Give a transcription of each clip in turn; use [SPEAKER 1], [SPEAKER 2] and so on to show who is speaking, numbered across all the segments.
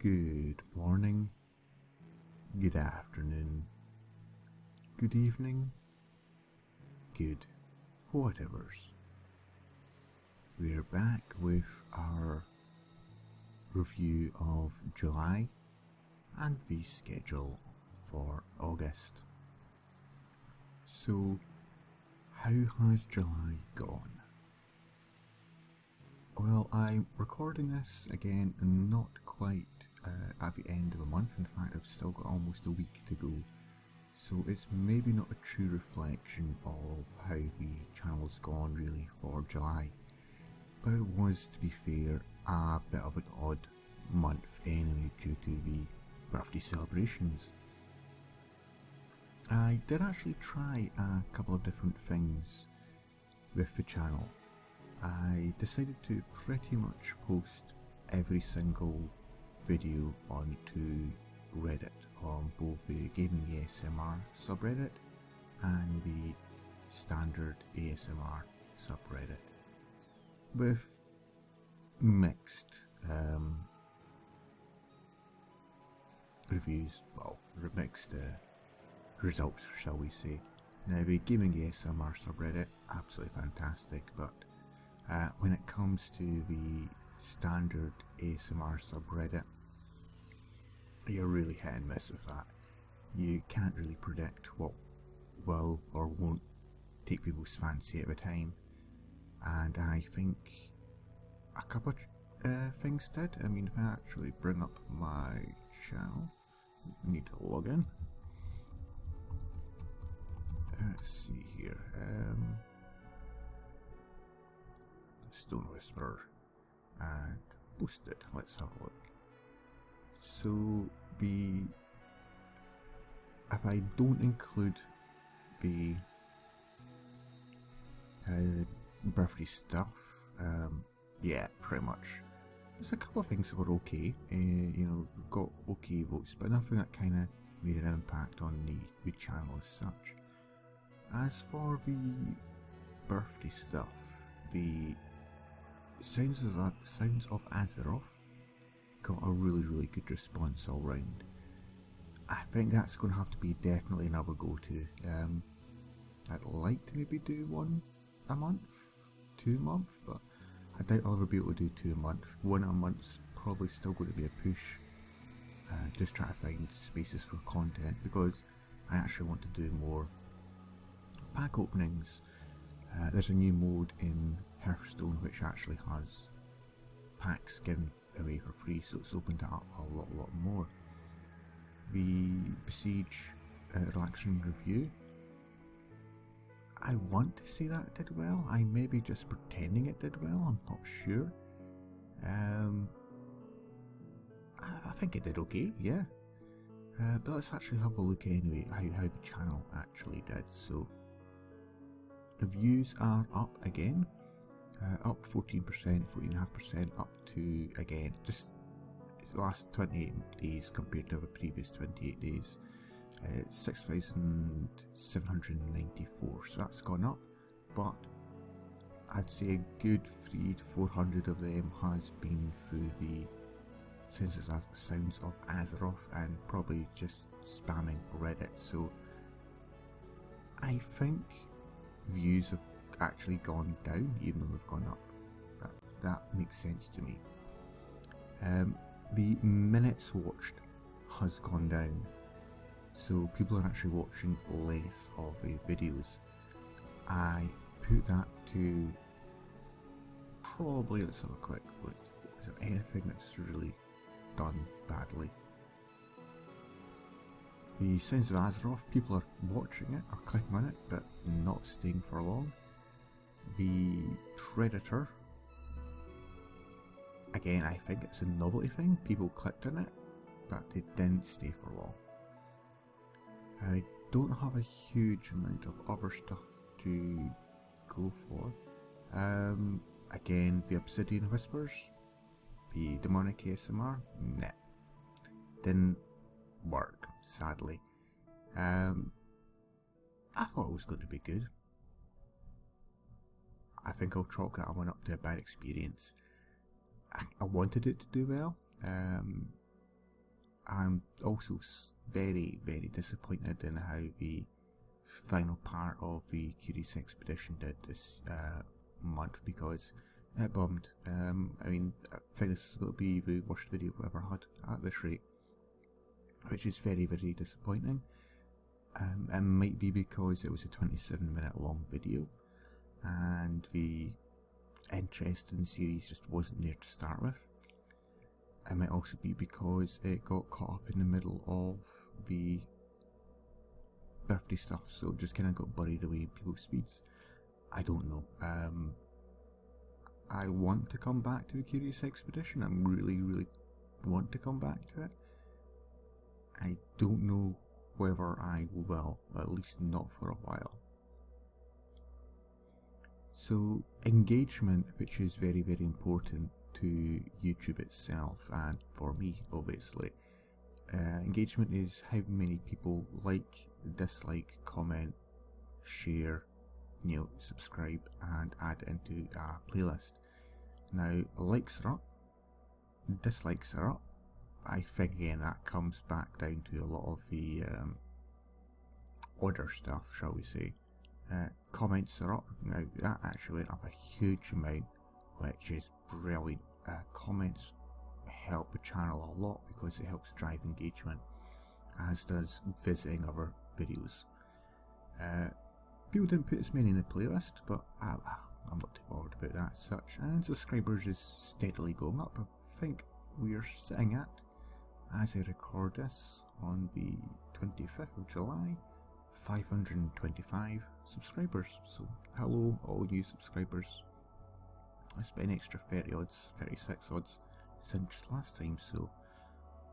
[SPEAKER 1] Good morning, good afternoon, good evening, good whatevers. We're back with our review of July and the schedule for August. So, how has July gone? Well, I'm recording this again not quite at the end of a month. In fact, I've still got almost a week to go. So it's maybe not a true reflection of how the channel's gone really for July. But it was, to be fair, a bit of an odd month anyway due to the birthday celebrations. I did actually try a couple of different things with the channel. I decided to pretty much post every single video onto Reddit on both the Gaming ASMR subreddit and the standard ASMR subreddit, with mixed reviews, well, mixed results, shall we say. Now, the Gaming ASMR subreddit, absolutely fantastic, but when it comes to the standard ASMR subreddit, you're really hit and miss with that. You can't really predict what will or won't take people's fancy at the time, and I think a couple of things did. I mean, if I actually bring up my channel, I need to log in. Let's see here. StoneWhispers and post it. Let's have a look. So if I don't include the birthday stuff, yeah, pretty much. There's a couple of things that were okay. You know, got okay votes, but nothing that kind of made an impact on the channel as such. As for the birthday stuff, the Sounds of Azeroth got a really good response all round. I think that's going to have to be definitely another go-to. I'd like to maybe do one a month, 2 a month, but I doubt I'll ever be able to do 2 a month. 1 a month's probably still going to be a push. Just try to find spaces for content, because I actually want to do more pack openings. There's a new mode in Hearthstone which actually has packs given away for free, so it's opened it up a lot more. The Besiege Relaxing Review, I want to say that it did well. I may be just pretending it did well, I'm not sure. I think it did okay, yeah. But let's actually have a look anyway how the channel actually did. So the views are up again, up 14%, 14.5%, up to, again, just the last 28 days compared to the previous 28 days, 6,794, so that's gone up, but I'd say a good 300 to 400 of them has been through the Sounds of Azeroth and probably just spamming Reddit, so I think views have actually gone down even though they've gone up. That makes sense to me. The minutes watched has gone down, so people are actually watching less of the videos. I put that to probably, let's have a quick look, is there anything that's really done badly? The Sounds of Azeroth, people are watching it or clicking on it but not staying for long. The Predator, again, I think it's a novelty thing, people clicked on it but they didn't stay for long. I don't have a huge amount of other stuff to go for. Again, the Obsidian Whispers, the Demonic ASMR, nah, didn't work, sadly. I thought it was going to be good. I think I'll chalk that one up to a bad experience. I wanted it to do well. I'm also very, very disappointed in how the final part of the Curious Expedition did this month, because it bombed. I mean, I think this is going to be the worst video I've ever had at this rate, which is very, very disappointing. It might be because it was a 27-minute long video and the interest in the series just wasn't there to start with. It might also be because it got caught up in the middle of the birthday stuff, so it just kind of got buried away in people's feeds. I don't know. I want to come back to a Curious Expedition. I really want to come back to it. I don't know whether I will, at least not for a while. So engagement, which is very, very important to YouTube itself and for me obviously. Engagement is how many people like, dislike, comment, share, subscribe and add into a playlist. Now, likes are up, dislikes are up. I think again that comes back down to a lot of the odder stuff, shall we say. Comments are up. Now that actually went up a huge amount, which is brilliant. Comments help the channel a lot because it helps drive engagement, as does visiting other videos. People didn't put as many in the playlist, but I'm not too bothered about that as such. And subscribers is steadily going up. I think we're sitting at, as I record this, on the 25th of July, 525 subscribers. So hello all new subscribers. I spent an extra 30 odds, 36 odds since last time, so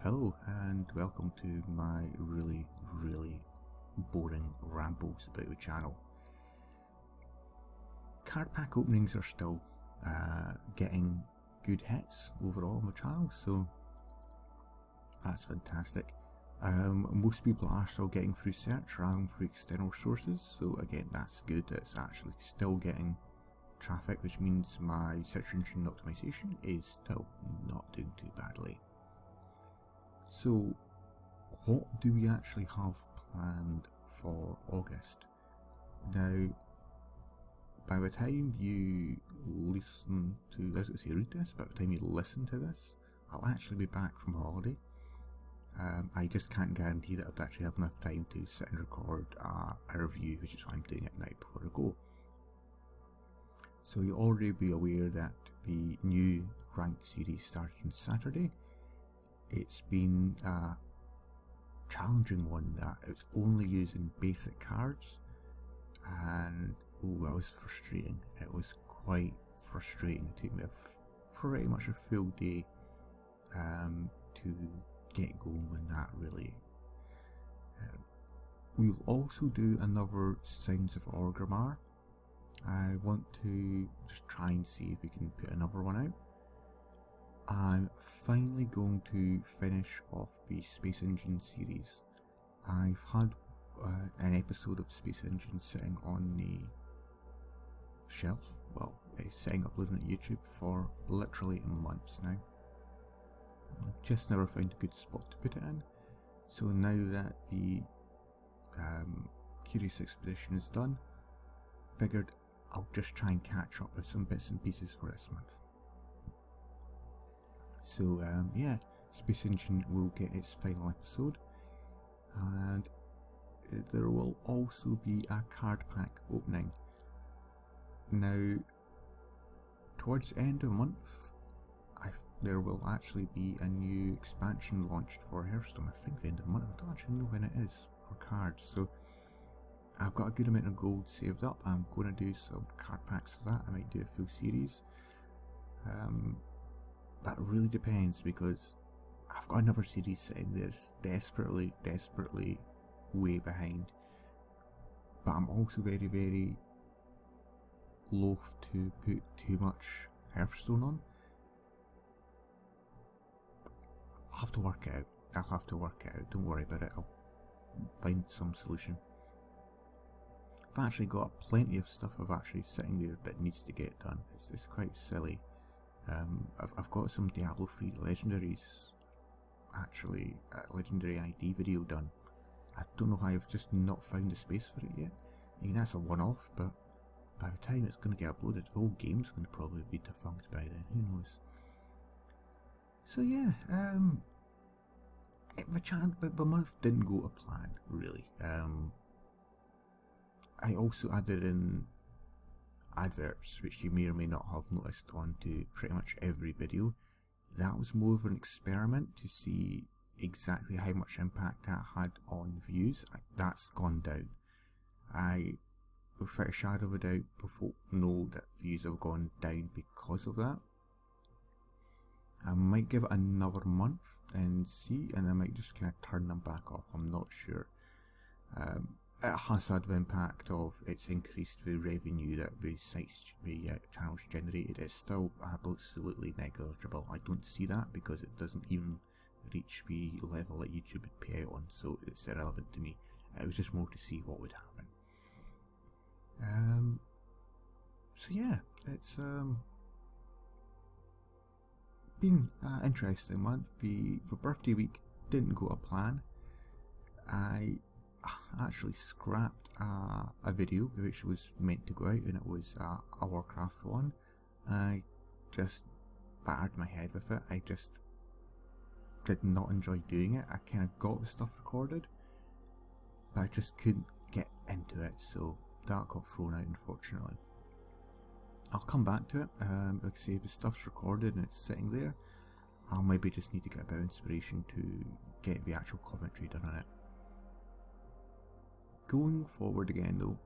[SPEAKER 1] hello and welcome to my really boring rambles about the channel. Card pack openings are still getting good hits overall on the channel, so that's fantastic. Most people are still getting through search rather than through external sources, so again that's good. It's actually still getting traffic, which means my search engine optimization is still not doing too badly. So what do we actually have planned for August? Now, by the time you listen to this, I was going to say read this, but by the time you listen to this, I'll actually be back from holiday. I just can't guarantee that I'd actually have enough time to sit and record a review, which is why I'm doing it now before I go. So you'll already be aware that the new ranked series started on Saturday. It's been a challenging one that it's only using basic cards, and that was frustrating. It was quite frustrating. It took me pretty much a full day to get going on that, really. We'll also do another Sounds of Orgrimmar. I want to just try and see if we can put another one out. I'm finally going to finish off the Space Engine series. I've had an episode of Space Engine sitting on the shelf, well, sitting uploading at YouTube for literally months now. Just never found a good spot to put it in. So now that the Curious Expedition is done, figured I'll just try and catch up with some bits and pieces for this month. So yeah, Space Engine will get its final episode, and there will also be a card pack opening. Now, towards the end of the month, there will actually be a new expansion launched for Hearthstone. I think the end of the month. I don't actually know when it is for cards, so I've got a good amount of gold saved up. I'm going to do some card packs for that. I might do a full series. That really depends, because I've got another series sitting there desperately way behind. But I'm also very loath to put too much Hearthstone on. I'll have to work it out. Don't worry about it. I'll find some solution. I've actually got plenty of stuff I've actually sitting there that needs to get done. It's quite silly. I've got some Diablo 3 legendaries actually a legendary ID video done. I don't know how I've just not found the space for it yet. I mean, that's a one-off, but by the time it's going to get uploaded, the whole game's going to probably be defunct by then, who knows. So yeah, the month didn't go to plan, really. I also added in adverts, which you may or may not have noticed onto pretty much every video. That was more of an experiment to see exactly how much impact that had on views. That's gone down. I, without a shadow of a doubt, before know that views have gone down because of that. I might give it another month and see, and I might just kind of turn them back off. I'm not sure. It has had the impact of it's increased the revenue that the sites, the channels generated. It's still absolutely negligible. I don't see that because it doesn't even reach the level that YouTube would pay out on, so it's irrelevant to me. It was just more to see what would happen. So yeah, it's been an interesting month. The birthday week didn't go to plan. I actually scrapped a video which was meant to go out, and it was a Warcraft one. I just battered my head with it. I just did not enjoy doing it. I kind of got the stuff recorded, but I just couldn't get into it, so that got thrown out, unfortunately. I'll come back to it. Like I say, the stuff's recorded and it's sitting there. I'll maybe just need to get a bit of inspiration to get the actual commentary done on it. Going forward again though,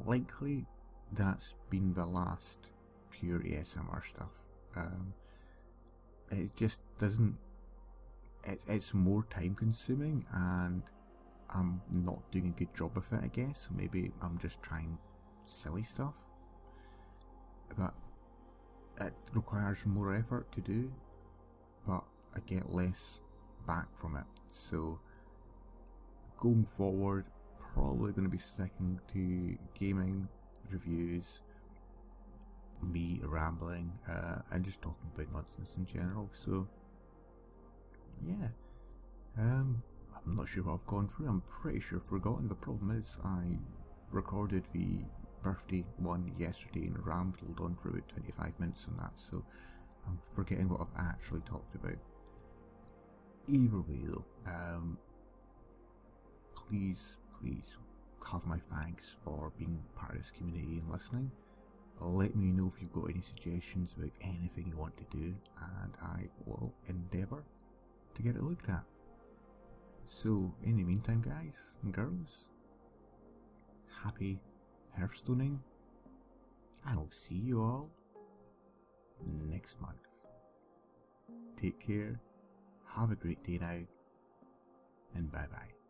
[SPEAKER 1] likely that's been the last pure ASMR stuff. It just doesn't, it's more time consuming and I'm not doing a good job of it, I guess. Maybe I'm just trying silly stuff, but it requires more effort to do, but I get less back from it. So going forward, probably going to be sticking to gaming reviews, me rambling, and just talking about nonsense in general. So yeah, I'm not sure what I've gone through. I'm pretty sure I've forgotten. The problem is I recorded the birthday one yesterday and rambled on for about 25 minutes on that, so I'm forgetting what I've actually talked about. Either way though, please have my thanks for being part of this community and listening. Let me know if you've got any suggestions about anything you want to do, and I will endeavour to get it looked at. So in the meantime, guys and girls, happy Hearthstoning. I'll see you all next month. Take care, have a great day now, and bye bye.